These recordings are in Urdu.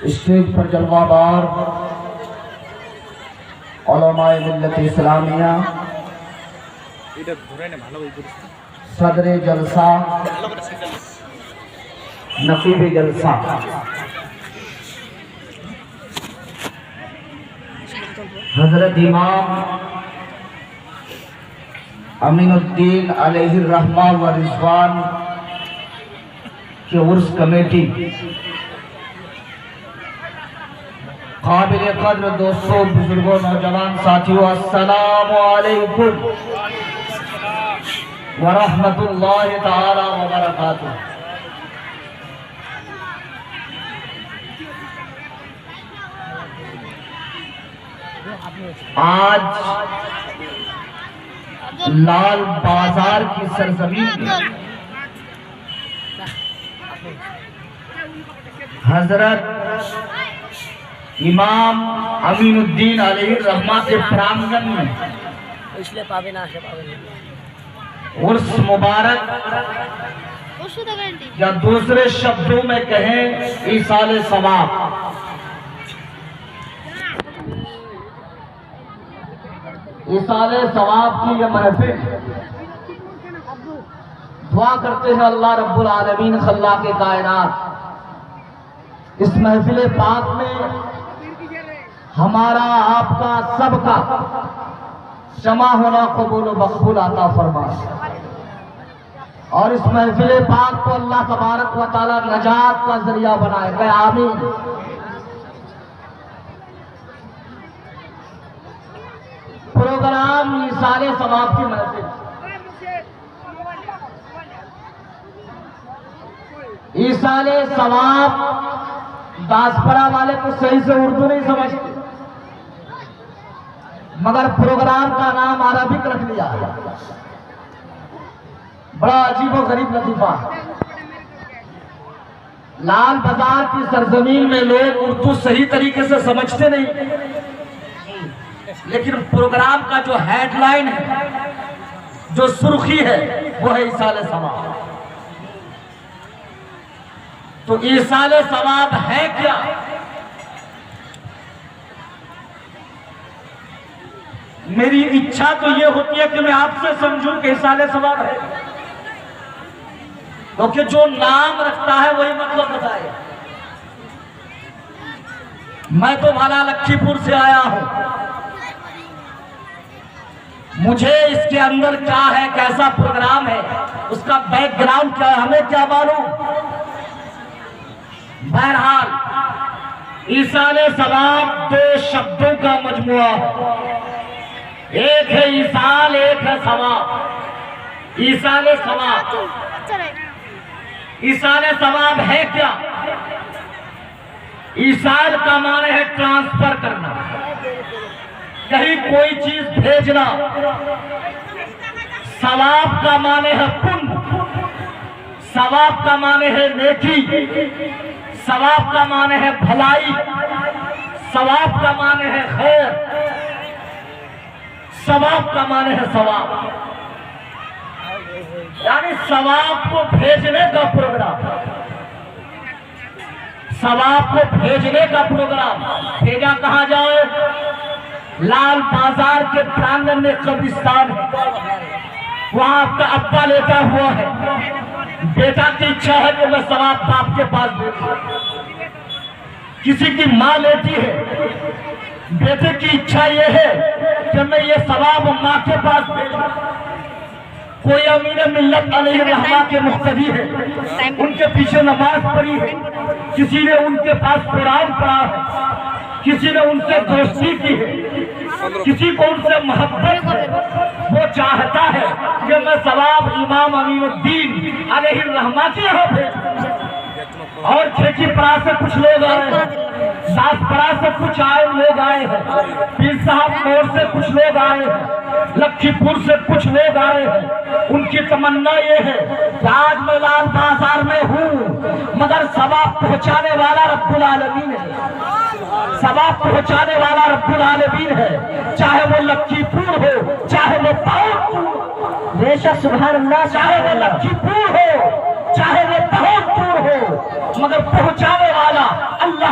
اسٹیج پر جلوہ بار علماء ملت اسلامیہ، صدر جلسہ، نقیب جلسہ، حضرت امام امین الدین علیہ الرحمہ و رضوان کی عرس کمیٹی، قابل قدر دوستوں، بزرگوں، نوجوان ساتھیوں، السلام علیکم ورحمۃ اللہ تعالی وبرکاتہ۔ آج لال بازار کی سرزمین میں حضرت امام امین الدین علیہ الرحمہ کے پرانگن میں عرس مبارک، یا دوسرے شبدوں میں کہیں ایصال ثواب، ایصال ثواب کی یہ محفل، دعا کرتے ہیں اللہ رب العالمین خلاق کائنات اس محفل پاک میں ہمارا، آپ کا، سب کا جمع ہونا قبول و مقبول عطا فرمائے، اور اس محفل پاک کو اللہ تبارک و تعالی نجات کا ذریعہ بنائے گئے، آمین۔ پروگرام ایصال ثواب کی محفل، ایصال ثواب داسپرا والے تو صحیح سے اردو نہیں سمجھتے، مگر پروگرام کا نام عربک رکھ لیا، بڑا عجیب و غریب لطیفہ۔ لال بازار کی سرزمین میں لوگ اردو صحیح طریقے سے سمجھتے نہیں، لیکن پروگرام کا جو ہیڈ لائن ہے، جو سرخی ہے، وہ ہے ایصال ثواب۔ تو ایصال ثواب ہے کیا؟ میری اچھا تو یہ ہوتی ہے کہ میں آپ سے سمجھوں کہ ایصال ثواب ہے، کیونکہ جو نام رکھتا ہے وہی مطلب بتائے۔ میں تو بھالا لکھی پور سے آیا ہوں، مجھے اس کے اندر کیا ہے، کیسا پروگرام ہے، اس کا بیک گراؤنڈ کیا ہے، ہمیں کیا معلوم۔ بہرحال ایصال ثواب دو شبدوں کا مجموعہ ہے، ایک ہے ایصال، ایک ہے ثواب۔ ایصال ثواب، ایصال ثواب ہے کیا؟ ایصال کا معنی ہے ٹرانسفر کرنا، کہیں کوئی چیز بھیجنا۔ ثواب کا معنی ہے پن، ثواب کا معنی ہے نیکی، ثواب کا معنی ہے بھلائی، ثواب کا معنی ہے خیر، ثواب کا معنی ہے ثواب، یعنی ثواب کو بھیجنے کا پروگرام، ثواب کو بھیجنے کا پروگرام۔ بھیجا کہاں جائے؟ لال بازار کے پرانگن میں قبرستان ہے، وہاں آپ کا ابا لیٹا ہوا ہے، بیٹا کی اچھا ہے کہ میں ثواب باپ کے پاس بھیجوں۔ کسی کی ماں لیٹی ہے، بیٹے کی اچھا یہ ہے کہ میں یہ ثواب ماں کے پاس بھیجوں۔ کوئی امیر ملت علیہ الرحمہ کے مقتدی ہے، ان کے پیچھے نماز پڑھی ہے، کسی نے ان کے پاس قرآن پڑھا ہے، کسی نے ان سے دوستی کی ہے، کسی کو ان سے محبت ہے، وہ چاہتا ہے کہ میں ثواب امام امین الدین علیہ الرحمہ کے یہاں بھیجوں۔ اور کھیچی پڑا سے کچھ لوگ آئے ہیں، ساس پڑا سے کچھ لوگ آئے ہیں، پیر صاحب موڑ سے کچھ لوگ آئے ہیں، لکھی پور سے کچھ لوگ آئے ہیں۔ ان کی تمنا یہ ہے کہ آج میں لال بازار میں ہوں، مگر ثواب پہنچانے والا رب العالمین ہے، ثواب پہنچانے والا رب العالمین ہے، چاہے وہ لکھی پور ہو، چاہے وہ بہت، بے شک سبحان اللہ، چاہے وہ لکھی پور ہو، چاہے وہ بہت دور ہو، مگر پہنچانے والا اللہ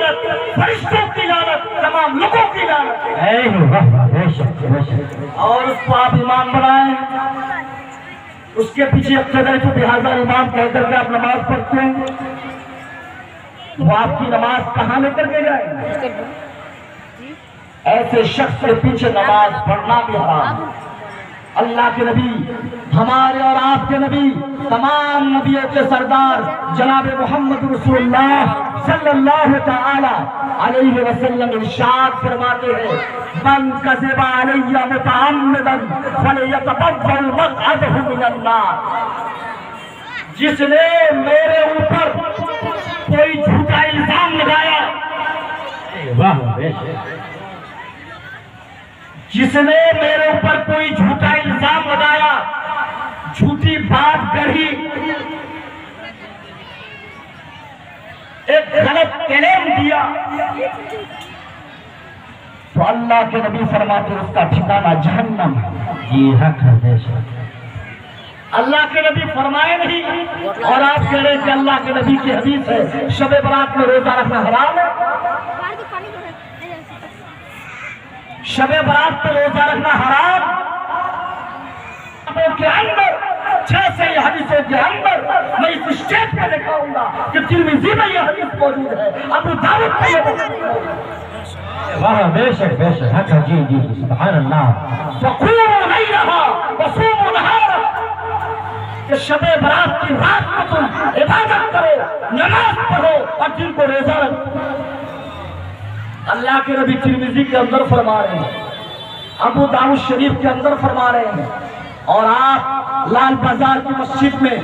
لعنت، فرشتوں کی لعنت، تمام لوگوں کی لعنت۔ اور اس کو آپ امام بنائیں، اس کے پیچھے اقتداء بہذا امام کہہ کر کے آپ نماز پڑھتے ہیں، وہ آپ کی نماز کہاں لے کر کے جائے؟ ایسے شخص کے پیچھے نماز پڑھنا بھی حرام ہے۔ اللہ کے نبی، ہمارے اور آپ کے نبی، تمام نبیوں کے سردار جناب محمد رسول اللہ صلی اللہ تعالی علیہ وسلم ارشاد فرماتے ہیں، من کذب علی متعمدا فلیتبوأ مقعدہ من النار۔ جس نے میرے اوپر کوئی جھوٹا الزام لگایا، جس نے میرے اوپر کوئی جھوٹا الزام لگایا، جھوٹی بات کہی، ایک غلط کلیم دیا، تو اللہ کے نبی فرماتے ہیں اس کا ٹھکانہ جہنم ہے۔ یہ حق ہے بے شک۔ اللہ کے نبی فرمائے نہیں اور آپ کہہ رہے ہیں کہ اللہ کے نبی کی حدیث ہے شب برات میں روزہ رکھنا حرام ہے۔ شب برات پر روزہ رکھنا حرام کے اندر 6 سے یہ حدیثوں کے اندر میں اس اسٹیج پہ دکھاؤں گا کہ ترمذی میں یہ حدیث موجود ہے، ابو داؤد میں یہ موجود ہے۔ واہ بے شک بے شک حق ہے۔ جی جی سبحان اللہ۔ فقوموا لیلہا وصوموا نہارہا، کہ شب برات کی رات کو تم عبادت کرو، نماز پڑھو اور دن کو روزہ رکھو۔ اللہ کے نبی ترمذی کے اندر فرما رہے ہیں، ابو داؤد شریف کے اندر فرما رہے ہیں، اور آپ لال بازار کی مسجد میں،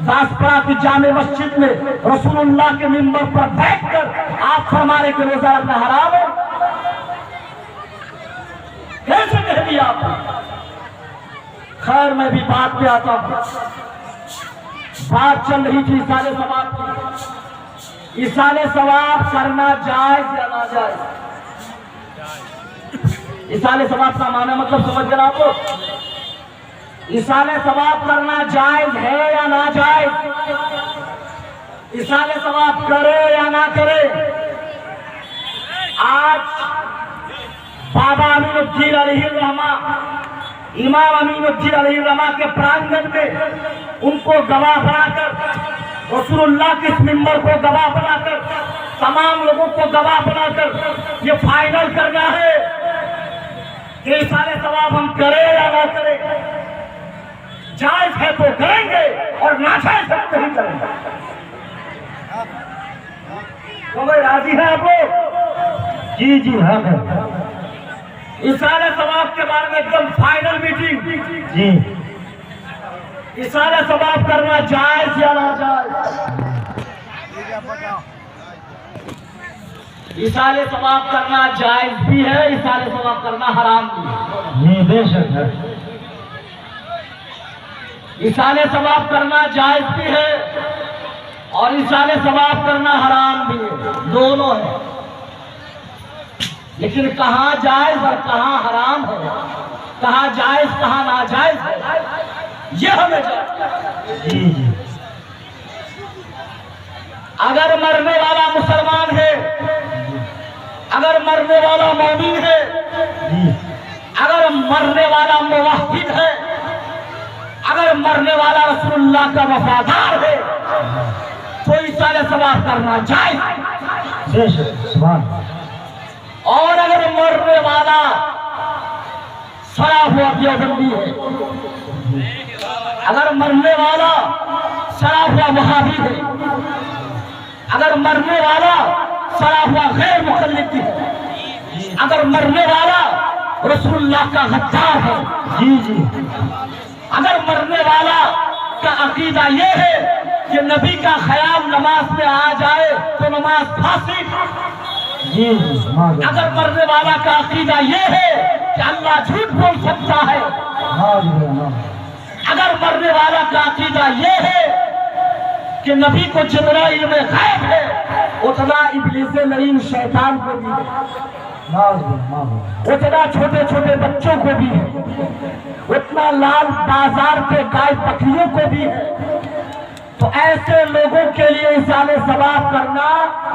داسپرا کی جامع مسجد میں رسول اللہ کے منبر پر بیٹھ کر آپ فرما رہے کہ روزہ رکھنا حرام ہے۔ کیسے کہہ دیا آپ نے؟ خیر میں بھی بات پہ آتا ہوں۔ بات چل رہی تھی ایصال ثواب کی۔ ایصال ثواب کرنا جائز یا ناجائز؟ ایصال ثواب کا معنی مطلب سمجھ گئے آپ کو؟ ایصال ثواب کرنا جائز ہے یا ناجائز؟ ایصال ثواب کرے یا نہ کرے؟ آج بابا امین الدین علیہ الرحمہ، امام امین الدین علیہ الرحمہ کے پرانگن میں ان کو گواہ بنا کر، رسول اللہ کے اس منبر کو گواہ بنا کر، تمام لوگوں کو گواہ بنا کر یہ فائنل کرنا ہے کہ ایصال ثواب ہم کریں یا نہ کریں۔ جائز ہے تو کریں گے اور ناجائز ہے تو نہیں کریں گے۔ تو میں راضی ہے آپ لوگ؟ جی جی حق ہے۔ ایصال ثواب کے بارے میں ایک دم فائنل میٹنگ۔ جی ایصال ثواب کرنا جائز یا ناجائز؟ ایصال ثواب کرنا جائز بھی ہے، ایصال ثواب کرنا حرام بھی ہے۔ جی بے شک ہے۔ ایصال ثواب کرنا جائز بھی ہے اور ایصال ثواب کرنا حرام بھی ہے، دونوں ہے۔ لیکن کہاں جائز اور کہاں حرام ہے، کہاں جائز کہاں ناجائز ہے، یہ ہمیں جاننا۔ جی جی اگر مرنے والا مسلمان ہے، اگر مرنے والا مومن ہے، جی اگر مرنے والا موحد ہے، اگر مرنے والا رسول اللہ کا وفادار ہے تو ایصال ثواب کرنا جائز ہے۔ بے شک سبحان۔ اور اگر مرنے والا سڑا ہوا دیوبندی ہے، اگر مرنے والا سڑا ہوا وہابی ہے، اگر مرنے والا سڑا ہوا غیر مقلد ہے، اگر مرنے والا رسول اللہ کا غدار ہے، جی جی اگر مرنے والا کا عقیدہ یہ ہے کہ نبی کا خیال نماز میں آ جائے تو نماز فاسد، جی جی سبحان اگر مرنے والا کا عقیدہ یہ ہے کہ اللہ جھوٹ بول سکتا ہے، اگر مرنے والا کا عقیدہ یہ ہے کہ نبی کو جتنا علم غیب ہے اتنا ابلیس لعین شیطان کو بھی ہے، اتنا چھوٹے چھوٹے بچوں کو بھی ہے، اتنا لال بازار کے گائے بکریوں کو بھی ہے، تو ایسے لوگوں کے لیے ایصال ثواب کرنا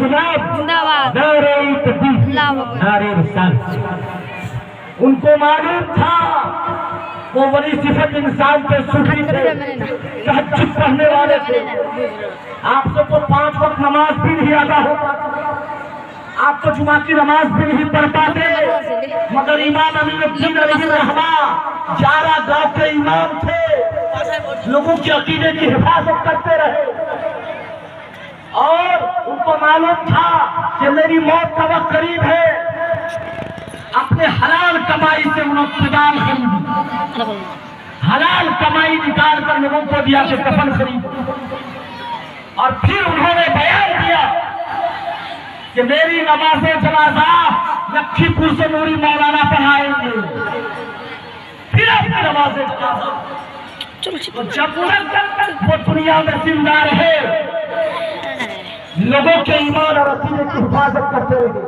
انقلاب، زندہ باد، نعرہ تکبیر، اللہ اکبر۔ نعرہ رسالت۔ ان کو معلوم تھا وہ بڑی صفت انسان پہ صوفی تھے، تہجد پڑھنے والے تھے۔ آپ سے تو 5 وقت نماز بھی نہیں ادا ہوتا، آپ تو جمعہ کی نماز بھی نہیں پڑھ پاتے، مگر امام امین الدین علیہ الرحمہ 11 گاؤں کے امام تھے، لوگوں کے عقیدے کی حفاظت کرتے رہے، اور ان کو معلوم تھا کہ میری موت کا وقت قریب ہے، اپنے حلال کمائی سے انہوں نے کفن خریدی، حلال کمائی نکال کر لوگوں کو دیا کہ کفن خرید، اور پھر انہوں نے بیان دیا کہ میری نماز جنازہ لکھی پور سے نوری مولانا پڑھائیں گے، پھر اپنی نماز جنازہ، تو جب تک وہ دنیا میں زندہ رہے لوگوں کے ایمان اور عقیدے کی حفاظت کرتے رہے۔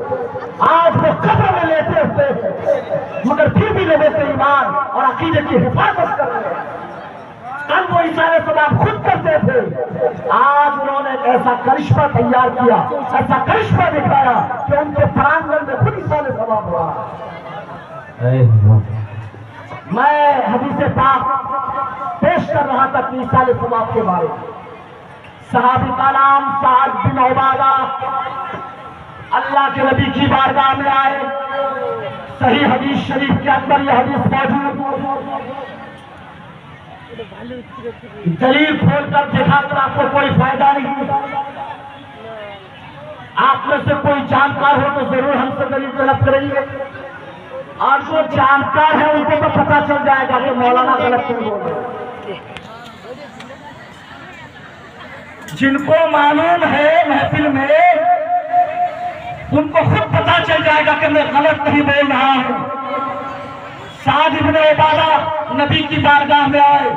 آج وہ قبر میں لیتے ہوتے ہیں مگر پھر بھی لوگوں کے ایمان اور عقیدے کی حفاظت کر رہے ہیں۔ کل وہ اشارے ثواب خود کرتے تھے، آج انہوں نے ایک ایسا کرشمہ تیار کیا، ایسا کرشمہ دکھایا کہ ان کے پرانگن میں خود اشارے ثواب ہوا۔ میں حدیث پاک پیش کر رہا تھا کہ اشارے ثواب کے بارے میں۔ صحابی کا نام سعد بن عبادہ اللہ کے نبی کی بارگاہ میں آئے، صحیح حدیث شریف کے اندر یہ حدیث موجود، دلیل کھول کر دکھا کر آپ کو کوئی فائدہ نہیں، آپ میں سے کوئی جانکار ہو تو ضرور ہم سے دلیل طلب کریں گے، اور جو جانکار ہے ان کو تو پتہ چل جائے گا کہ مولانا غلط کیوں بول رہے ہیں۔ جن کو معلوم ہے محفل میں ان کو خود پتہ چل جائے گا کہ میں غلط نہیں بول رہا ہوں۔ سعد بن عبادہ نبی کی بارگاہ میں آئے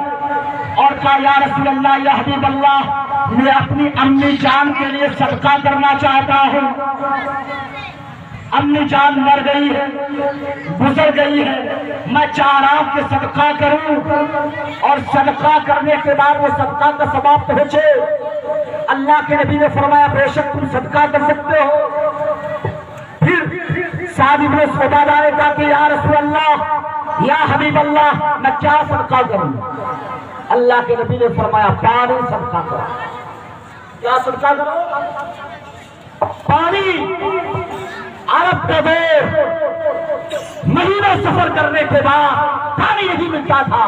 اور کہا یا رسول اللہ، یا حبیب اللہ، میں اپنی امی جان کے لیے صدقہ کرنا چاہتا ہوں، امی جان مر گئی ہے، گزر گئی ہے، میں چاہ رہا ہوں کہ صدقہ کروں، اور صدقہ کرنے کے بعد وہ صدقہ کا ثواب پہنچے۔ اللہ کے نبی نے فرمایا بے شک تم صدقہ کر سکتے ہو۔ پھر سعد بن عبادہ نے کہا کہ یا رسول اللہ، یا حبیب اللہ، میں کیا صدقہ کروں؟ اللہ کے نبی نے فرمایا پانی صدقہ کرو۔ کیا صدقہ کرو؟ پانی۔ عرب کا دور، مہینوں سفر کرنے کے بعد پانی نہیں ملتا تھا،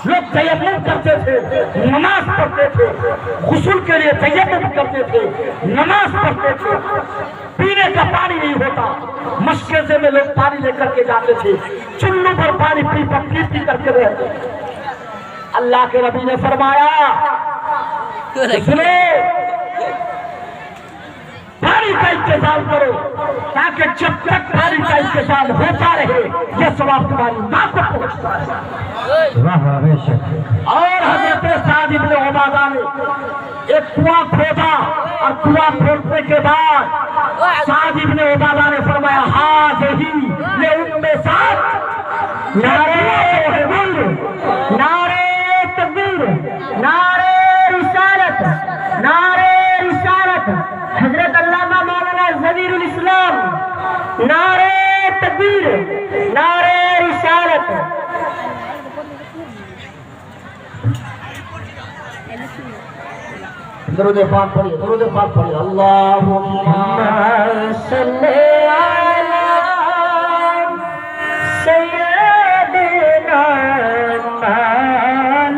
لوگ تیمم کرتے تھے، نماز پڑھتے تھے، غسل کے لیے تیمم کرتے تھے، نماز پڑھتے تھے، پینے کا پانی نہیں ہوتا، مشکل میں لوگ پانی لے کر کے جاتے تھے، چلو پر پانی پی کر کے رہتے۔ اللہ کے نبی نے فرمایا سنو، پانی کا انتظام کرو تاکہ جب تک پانی کا انتظام ہوتا رہے یہ ثواب تمہاری ماں کو پہنچتا ہے۔ اور حضرت سعد بن عبادہ نے ایک کنواں کھودا، اور کنواں کھودنے کے بعد سعد بن عبادہ نے فرمایا ہاذہ لأم سعد، نعرہ تکبیر، نعرہ تکبیر، نعرہ رسالت، نعرہ رسالت، حضرت علامہ مولانا ظہیر الاسلام، نعرہ تکبیر، نعرہ رسالت۔ درود پاک پڑھیے، درود پاک پڑھیے۔ اللہم صلی علی سیدنا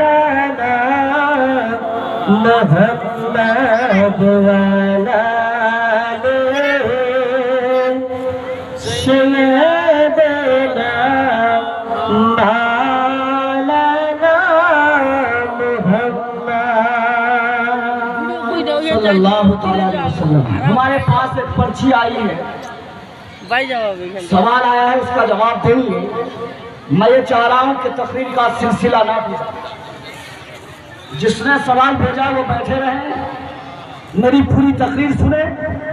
مولانا محمد وعلی سیدنا مولانا محمد صلی اللہ تعالی علیہ وسلم۔ ہمارے پاس ایک پرچی آئی ہے، سوال آیا ہے، اس کا جواب دیں گے۔ میں یہ چاہ رہا ہوں کہ تقریر کا سلسلہ نہ بھیجا، جس نے سوال بھیجا وہ بیٹھے رہیں، میری پوری تقریر سنیں،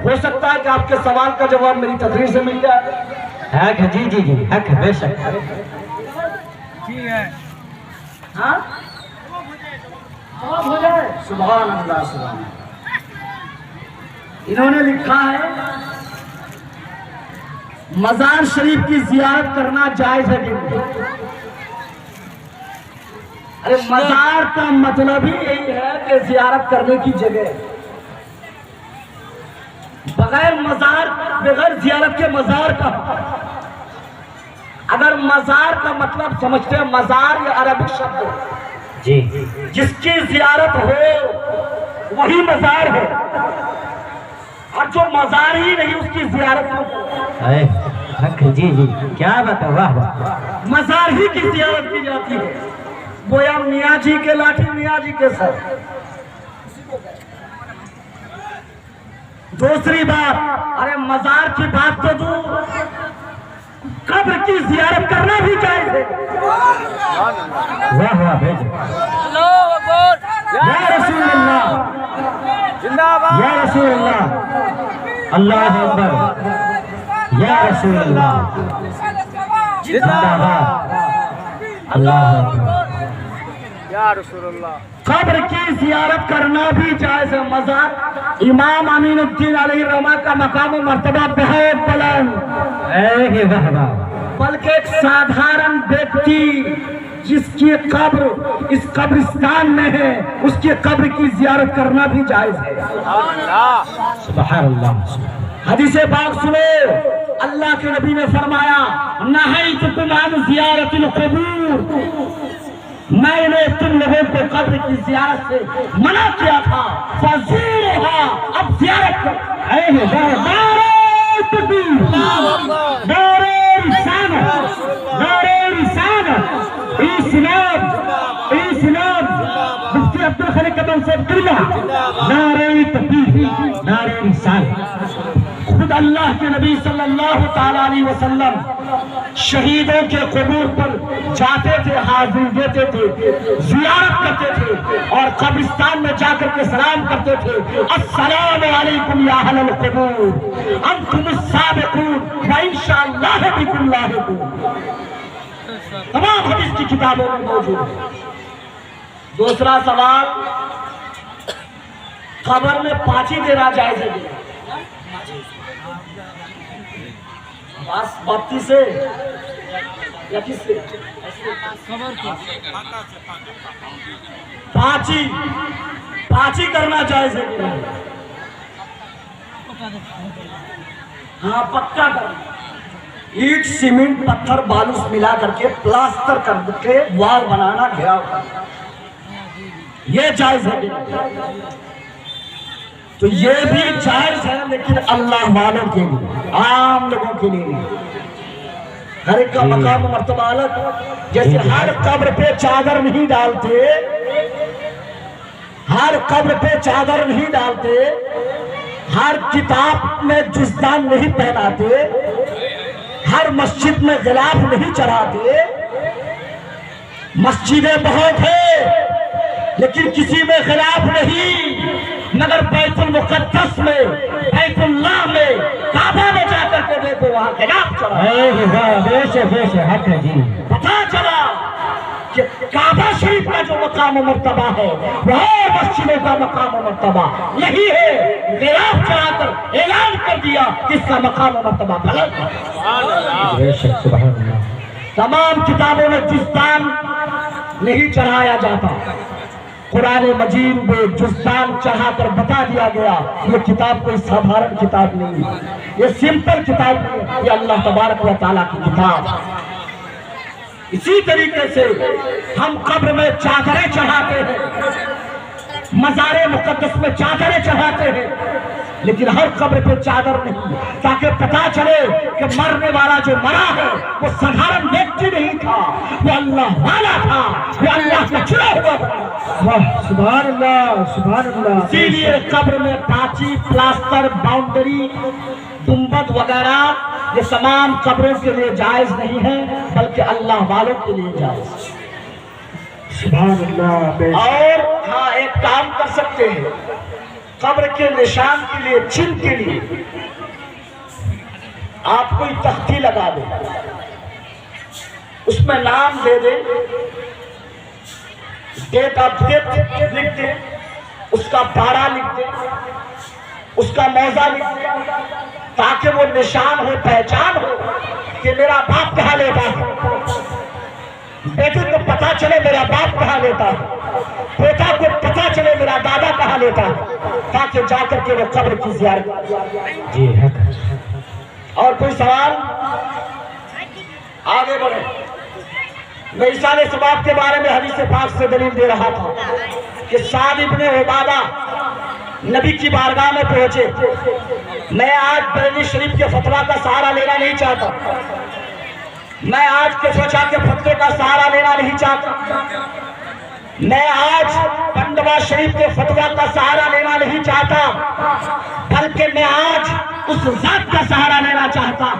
ہو سکتا ہے کہ آپ کے سوال کا جواب میری تقریر سے مل جائے۔ حق ہے، جی جی جی، حق ہے، بے شک ہاں جواب ہو جائے۔ سبحان اللہ، سبحان اللہ۔ انہوں نے لکھا ہے مزار شریف کی زیارت کرنا جائز ہے کہ نہیں؟ ارے مزار کا مطلب ہی یہی ہے کہ زیارت کرنے کی جگہ ہے۔ بغیر زیارت کے مزار کا، اگر مزار کا مطلب سمجھتے ہیں، مزار یہ عربی شبد ہے جی جس کی زیارت ہو وہی مزار ہے، اور جو مزار ہی نہیں اس کی زیارت ہو، جی جی کیا بات ہے، واہ واہ، مزار ہی کی زیارت کی جاتی ہے۔ گویا میاں جی کے لاٹھی میاں جی کے سر۔ دوسری بات، ارے مزار کی بات تو دور، قبر کی زیارت کرنا بھی جائز ہے۔ واہ واہ بھیجو، یا رسول اللہ، یا رسول اللہ، اللہ اکبر، یا رسول اللہ، زندہ باد، اللہ اکبر، قبر کی زیارت کرنا بھی جائز ہے۔ مزار امام امین الدین علیہ الرحمہ کا مقام و مرتبہ بہت بلند، واہ واہ، بلکہ ایک سادھارن ویکتی جس کی قبر اس قبرستان میں ہے اس کی قبر کی زیارت کرنا بھی جائز ہے۔ سبحان اللہ، حدیث پاک سنو، اللہ کے نبی نے فرمایا نہیتکم عن زیارت القبور، میں نے تم لوگوں کو قبر کی زیارت سے منع کیا تھا، فزورها، اب زیارت کرو۔ نعرہ تکبیر، نعرہ رسالت، نعرہ رسالت، اسلام، مفتی عبدالخالق قدم صاحب قبلہ، نعرہ تکبیر، نعرہ رسالت۔ خود اللہ کے نبی صلی اللہ تعالیٰ علیہ وسلم شہیدوں کے قبور پر جاتے تھے، حاضری دیتے تھے، زیارت کرتے تھے، اور قبرستان میں جا کر کے سلام کرتے تھے، السلام علیکم یا اہل القبور انتم السابقون وانشاءاللہ بکم لاحقون۔ تمام حدیث کی کتابوں میں موجود ہے۔ دوسرا سوال، قبر میں پانچی دینا جائز ہے؟ باپتی سے یا کس سے؟ پانچی کرنا جائز ہے کہ نہیں؟ ہاں پکا کرنا، اینٹ سیمنٹ پتھر بالوس ملا کر کے پلاسٹر کر کے وال بنانا، گھیراؤ کرنا، یہ جائز ہے کہ نہیں؟ تو یہ بھی جائز ہے، لیکن اللہ والوں کے لیے، عام لوگوں کے لیے نہیں۔ ہر ایک کا مقام و مرتبہ الگ، جیسے ہر قبر پہ چادر نہیں ڈالتے، ہر قبر پہ چادر نہیں ڈالتے، ہر کتاب میں جزدان نہیں پہناتے، ہر مسجد میں غلاف نہیں چڑھاتے۔ مسجدیں بہت ہیں لیکن کسی میں غلاف نہیں، مگر بیت المقدس میں، بیت اللہ میں، کعبہ میں جا کر کے دیکھو، وہاں غلاف چڑھا۔ حق ہے جی، پتا چلا کہ کعبہ شریف کا جو مقام و مرتبہ ہے وہ مسجدوں کا مقام و مرتبہ یہی ہے، غلاف چڑھا کر اعلان کر دیا کہ اس کا مقام و مرتبہ بلند ہے۔ سبحان اللہ، تمام کتابوں میں جزدان نہیں چڑھایا جاتا، قرآن مجید میں جزدان چڑھا کر بتا دیا گیا یہ کتاب کوئی سادھارن کتاب نہیں، یہ سمپل کتاب نہیں، یہ اللہ تبارک و تعالیٰ کی کتاب۔ اسی طریقے سے ہم قبر میں چادریں چڑھاتے ہیں، مزار مقدس میں چادریں چڑھاتے ہیں، لیکن ہر قبر پہ چادر نہیں، تاکہ پتا چلے کہ مرنے والا جو مرا ہے وہ سادھارن ویکتی نہیں تھا، وہ اللہ والا تھا، وہ اللہ کا چنا ہوا تھا۔ سبحان اللہ، سبحان اللہ۔ اسی لیے قبر میں پانچی، پلاسٹر، باؤنڈری، گنبد وغیرہ یہ تمام قبروں کے لیے جائز نہیں ہے، بلکہ اللہ والوں کے لیے جائز۔ سبحان اللہ۔ اور ہاں ایک کام کر سکتے ہیں، قبر کے نشان کے لیے، چن کے لیے آپ کوئی تختی لگا دیں، اس میں نام دے دیں، ڈیٹ آف ڈیتھ لکھ دیں، اس کا پارا لکھ دیں، اس کا موضع لیا تاکہ وہ نشان ہو، پہچان ہو کہ میرا باپ کہاں لیتا ہے، بیٹے کو پتا چلے میرا باپ کہاں لیتا ہے، بیٹا کو پتا چلے میرا دادا کہاں لیتا ہے، تاکہ جا کر کے وہ قبر کی زیارت جی ہے۔ اور کوئی سوال؟ آگے بڑھے۔ میں ایصال ثواب کے بارے میں حدیث پاک سے دلیل دے رہا تھا کہ سعد ابن عبادہ نبی کی بارگاہ میں پہنچے۔ میں آج بریلی شریف کے فتویٰ کا سہارا لینا نہیں چاہتا، میں آج سوچا کے فتوے کا سہارا لینا نہیں چاہتا، میں آج پنڈوا شریف کے فتویٰ کا سہارا لینا نہیں چاہتا، بلکہ میں آج اس ذات کا سہارا لینا چاہتا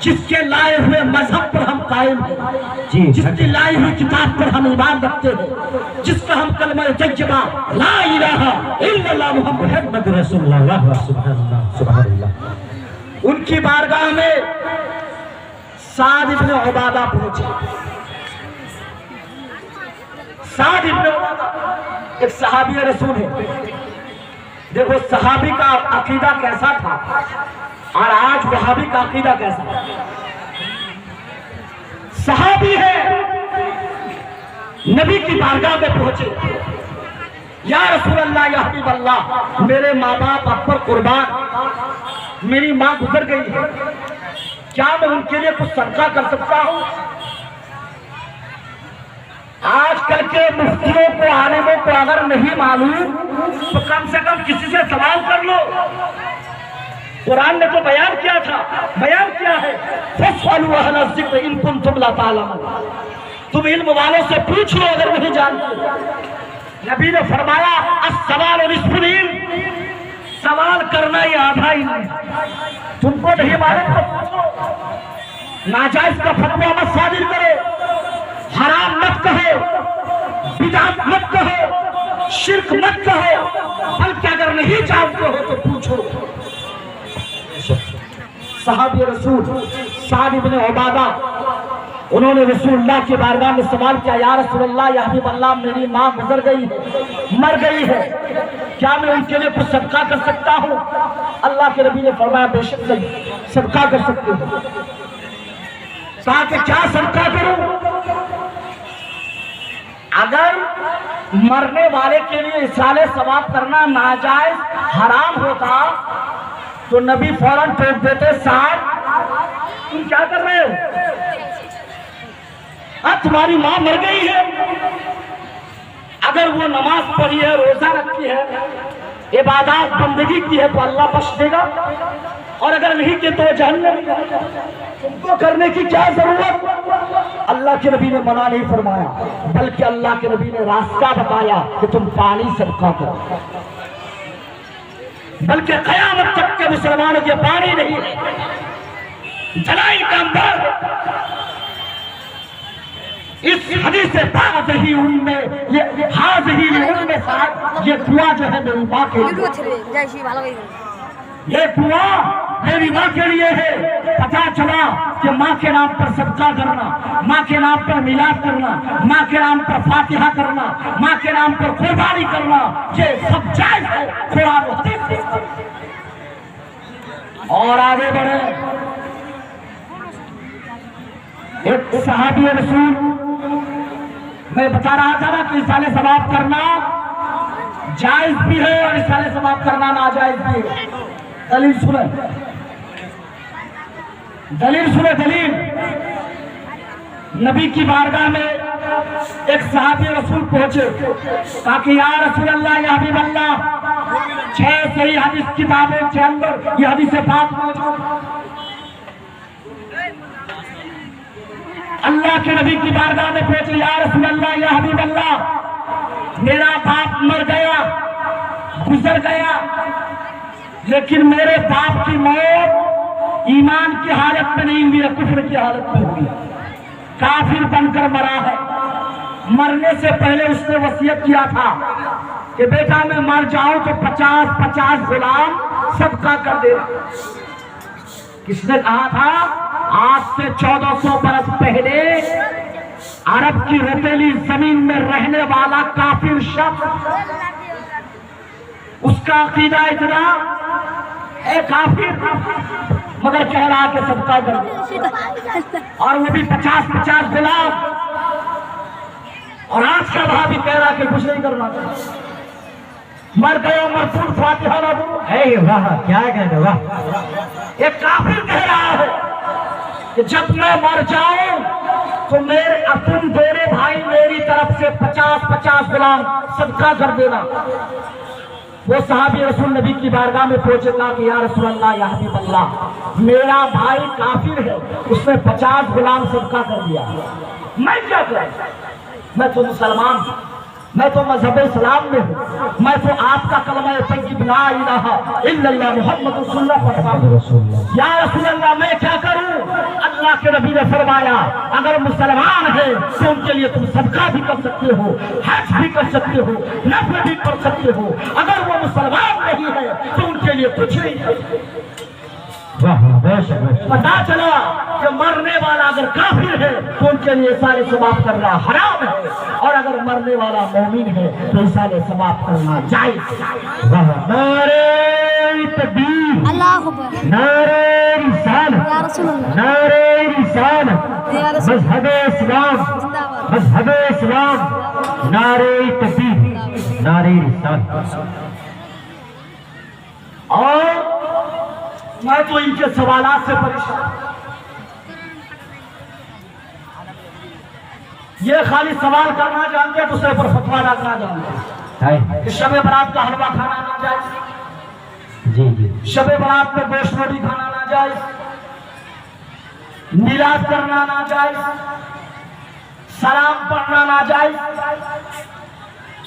جس کے لائے ہوئے مذہب پر ہم قائم ہیں، جس کی لائی ہوئی کتاب پر ہم ایمان رکھتے ہیں، جس کا ہم کلمہ طیبہ لا الہ الا اللہ محمد رسول اللہ سبحان اللہ۔ ان کی بارگاہ میں سعد ابن عبادہ پہنچے۔ سعد ابن عبادہ ایک صحابی رسول ہے۔ دیکھو صحابی کا عقیدہ کیسا تھا اور آج وہابی کا عقیدہ کیسا ہے۔ صحابی ہے، نبی کی بارگاہ میں پہنچے، یا رسول اللہ یا حبیب اللہ، میرے ماں باپ آپ پر قربان، میری ماں گزر گئی ہے، کیا میں ان کے لیے کچھ صدقہ کر سکتا ہوں؟ آج کل کے مفتیوں کو، عالموں کو اگر نہیں معلوم تو کم سے کم کسی سے سوال کر لو۔ قرآن نے تو بیان کیا تھا، بیان کیا ہے، فَاسْأَلُوا أَهْلَ الذِّكْرِ إِن كُنتُمْ لَا تَعْلَمُونَ، تم علم والوں سے پوچھ لو اگر نہیں جانتے۔ نبی نے فرمایا السوال نصف العلم، سوال کرنا ہی آدھا علم ہے۔ تم کو نہیں معلوم تو پوچھو، ناجائز کا فتویٰ مت صادر کرو، حرام مت کہو، بدعت مت کہو، شرک مت کہو، بلکہ اگر نہیں جانتے ہو تو پوچھو۔ صحابی رسول سعد ابن عبادہ، انہوں نے رسول اللہ کی بارگاہ میں سوال کیا، یا رسول اللہ یا حبیب اللہ، میری ماں گزر گئی ہے، مر گئی ہے، کیا میں ان کے لیے کچھ صدقہ کر سکتا ہوں؟ اللہ کے نبی نے فرمایا بے شک صدقہ کر سکتے ہو۔ کہا کہ کیا صدقہ کروں؟ اگر مرنے والے کے لیے ایصال ثواب کرنا ناجائز حرام ہوتا تو نبی فوراً ٹوک دیتے، سعد تم کیا کر رہے ہو؟ تمہاری ماں مر گئی ہے، اگر وہ نماز پڑھی ہے، روزہ رکھی ہے، عبادات بندگی کی ہے تو اللہ بخش دے گا، اور اگر نہیں کی تو جہنم میں جائے گا۔ تم کو کرنے کی کیا ضرورت؟ اللہ کے نبی نے منع نہیں فرمایا، بلکہ اللہ کے نبی نے راستہ بتایا کہ تم پانی صدقہ کرو، بلکہ قیامت تک کے مسلمانوں کے پانی نہیں ہے، جلائی کا اندر۔ اس حدیث حاضہی ان میں، یہ دعا جو ہے میری ماں کے لیے، یہ دعا میری ماں کے لیے ہے۔ پتا چلا کہ ماں کے نام پر صدقہ کرنا، ماں کے نام پر میلاد کرنا، ماں کے نام پر فاتحہ کرنا، ماں کے نام پر قربانی کرنا، یہ سب جائز ہے قرآن و حدیث سے۔ اور آگے بڑھے، ایک صحابی رسول، میں بتا رہا تھا نا کہ ایصال ثواب کرنا جائز بھی ہے اور ایصال ثواب کرنا ناجائز بھی ہے۔ دلیل سنیں، دلیل سنیں، دلیل۔ نبی کی بارگاہ میں ایک صحابی رسول پہنچے، کہا کہ یا رسول اللہ یا حبیب اللہ، 6 صحیح حدیث کتابیں کے اندر یہ حدیث پاک موجود، اللہ کے نبی کی بارگاہ میں پہنچے، یا رسول اللہ یا حبیب اللہ، میرا باپ مر گیا، گزر گیا، لیکن میرے باپ کی موت ایمان کی حالت میں نہیں ہوئی، کفر کی حالت میں ہوئی، کافر بن کر مرا ہے۔ مرنے سے پہلے اس نے وصیت کیا تھا کہ بیٹا میں مر جاؤں تو 50 غلام صدقہ کر دینا۔ کس نے کہا تھا؟ آج سے 1400 برس پہلے عرب کی رتیلی زمین میں رہنے والا کافر شخص اس کا عقیدہ اتنا ہے کافر، مگر کہہ رہا کہ صدقہ کر، اور وہ بھی 50 غلام، اور آج کا بھا بھی کہہ رہا کہ کچھ نہیں کرنا چاہیے، مر گئے مرفوع فاتحہ نہ دو ہے، واہ کیا کہنے، واہ ایک کافر کہہ رہا ہے کہ جب میں مر جاؤں تو تم دونوں بھائی میری طرف سے 50 غلام صدقہ کر دینا۔ وہ صحابی رسول نبی کی بارگاہ میں پہنچے، کہا کہ یا رسول اللہ یا حبیب اللہ، میرا بھائی کافر ہے، اس نے 50 غلام صدقہ کر دیا، میں کیا کروں؟ میں تو مسلمان ہوں، میں تو مذہب اسلام میں ہوں، میں تو آپ کا کلمہ طیب لا الہ الا اللہ محمد رسول اللہ پڑھتا ہوں، یا رسول اللہ میں کیا کروں؟ اللہ کے نبی نے فرمایا اگر مسلمان ہے تو ان کے لیے تم صدقہ بھی کر سکتے ہو، حج بھی کر سکتے ہو، نفل بھی کر سکتے ہو، اگر وہ مسلمان نہیں ہے تو ان کے لیے کچھ نہیں کر سکتے۔ پتا چلا کہ مرنے والا اگر کافر ہے تو ان کے لیے احسان ثواب کرنا حرام ہے، اور اگر مرنے والا مومن ہے تو احسان ثواب کرنا جائز۔ نعرہ تکبیر، اللہ اکبر، نعرہ رسالت، یا رسول اللہ، نعرہ رسالت، مذہب اسلام، مذہب اسلام، نعرہ تکبیر، نعرہ رسالت۔ اور میں تو ان کے سوالات سے پریشان، یہ خالی سوال کرنا جانتے ہیں، دوسرے پر فتویٰ ڈالنا جانتے ہیں کہ شب برات کا حلوہ کھانا ناجائز، جی شب برات میں گوشت روٹی کھانا ناجائز، میلاد کرنا ناجائز، سلام پڑھنا ناجائز۔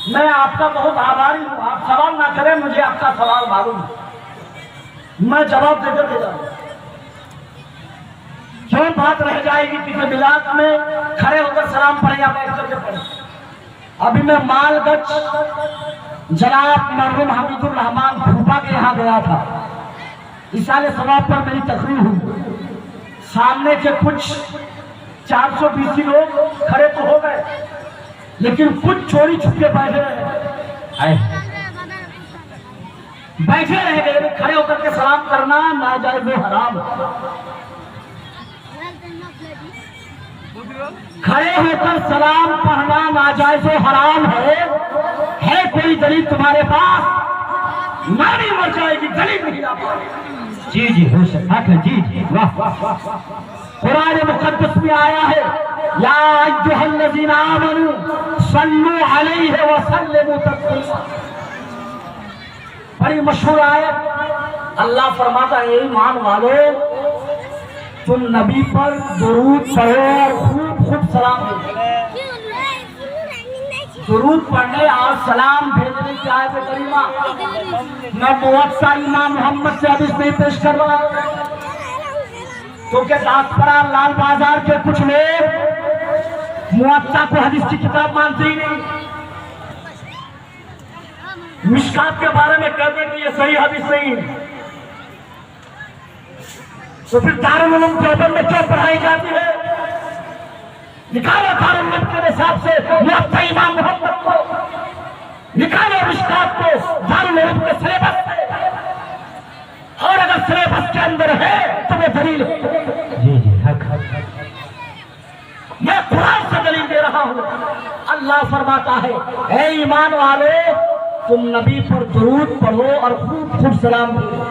میں آپ کا بہت آبھاری ہوں، آپ سوال نہ کریں، مجھے آپ کا سوال معلوم ہے، میں جواب دے کر کے جاؤں۔ کیوں بات رہ جائے گی کہ میلاد میں کھڑے ہو کر سلام پڑھیں یا بیٹھ کر کے پڑھیں؟ ابھی میں مال گچھ جناب مرحوم حمید الرحمان بھوپا کے یہاں گیا تھا، احسان ثواب پر میری تقریر ہوئی، سامنے کے کچھ 420 لوگ کھڑے تو ہو گئے لیکن کچھ چوری چھپے بیٹھے رہے، بیٹھے رہ گئے، کھڑے ہو کر کے سلام کرنا ناجائز و حرام ہے، کھڑے ہو کر سلام پڑھنا ناجائز و حرام ہے کوئی دلیل تمہارے پاس؟ ماری مر جائے گی، دلیل نہیں آ پائے گی۔ جی ہو سکتا ہے، جی واہ، قرآن مقدس میں آیا ہے یا ایھا الذین آمنوا صلوا علیہ وسلموا تسلیما، بڑی مشہور آیت، اللہ فرماتا ہے اے ایمان والو تم نبی پر درود پڑھو اور خوب سلام بھیجو۔ درود پڑھنے اور سلام بھیجنے کی آیت کریمہ میں موطا امام محمد سے حدیث نہیں پیش کر رہا ہوں، کیونکہ داسپرا لال بازار کے کچھ لوگ موطا کو حدیث کی کتاب مانتے ہی نہیں، مشکات کے بارے میں کہتے ہیں کہ یہ صحیح حدیث نہیں ہے، تو پھر دارالعلوم دیوبند میں کیوں پڑھائی جاتی ہے؟ نکالو دارالعلوم کے نصاب سے موطا امام محمد کو، نکالو مشکات کو دارالعلوم کے سلیبس سے، اور اگر سلیبس کے اندر ہے تو وہ دلیل ہے۔ جی حق، میں قرآن سے دلیل دے رہا ہوں، اللہ فرماتا ہے اے ایمان والے تم نبی پر درود پڑھو اور خوب سلام بھیجو،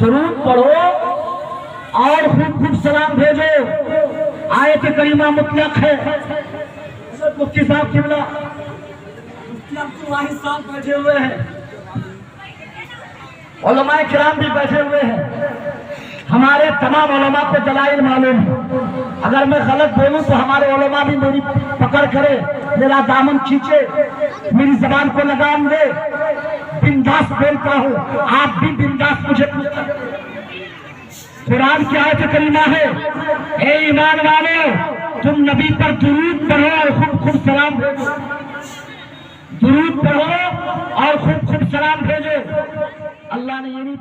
درود پڑھو اور خوب سلام بھیجو۔ آیت کریمہ مطلق ہے، مفتی صاحب قبلہ، مفتی عبدالواحد صاحب بیٹھے ہوئے ہیں، علماء کرام بھی بیٹھے ہوئے ہیں، ہمارے تمام علماء کو دلائل معلوم ہے، اگر میں غلط بولوں تو ہمارے علماء بھی میری پکڑ کرے، میرا دامن کھینچے، میری زبان کو لگام دے، بنداس بولتا ہوں، آپ بھی بنداس مجھے پوچھ سکتے ہیں۔ قرآن کی آیت کریمہ ہے اے ایمان والے تم نبی پر درود پڑھو اور خوب سلام بھیجو، درود پڑھو اور خوب سلام بھیجو۔ اللہ نے یہ نہیں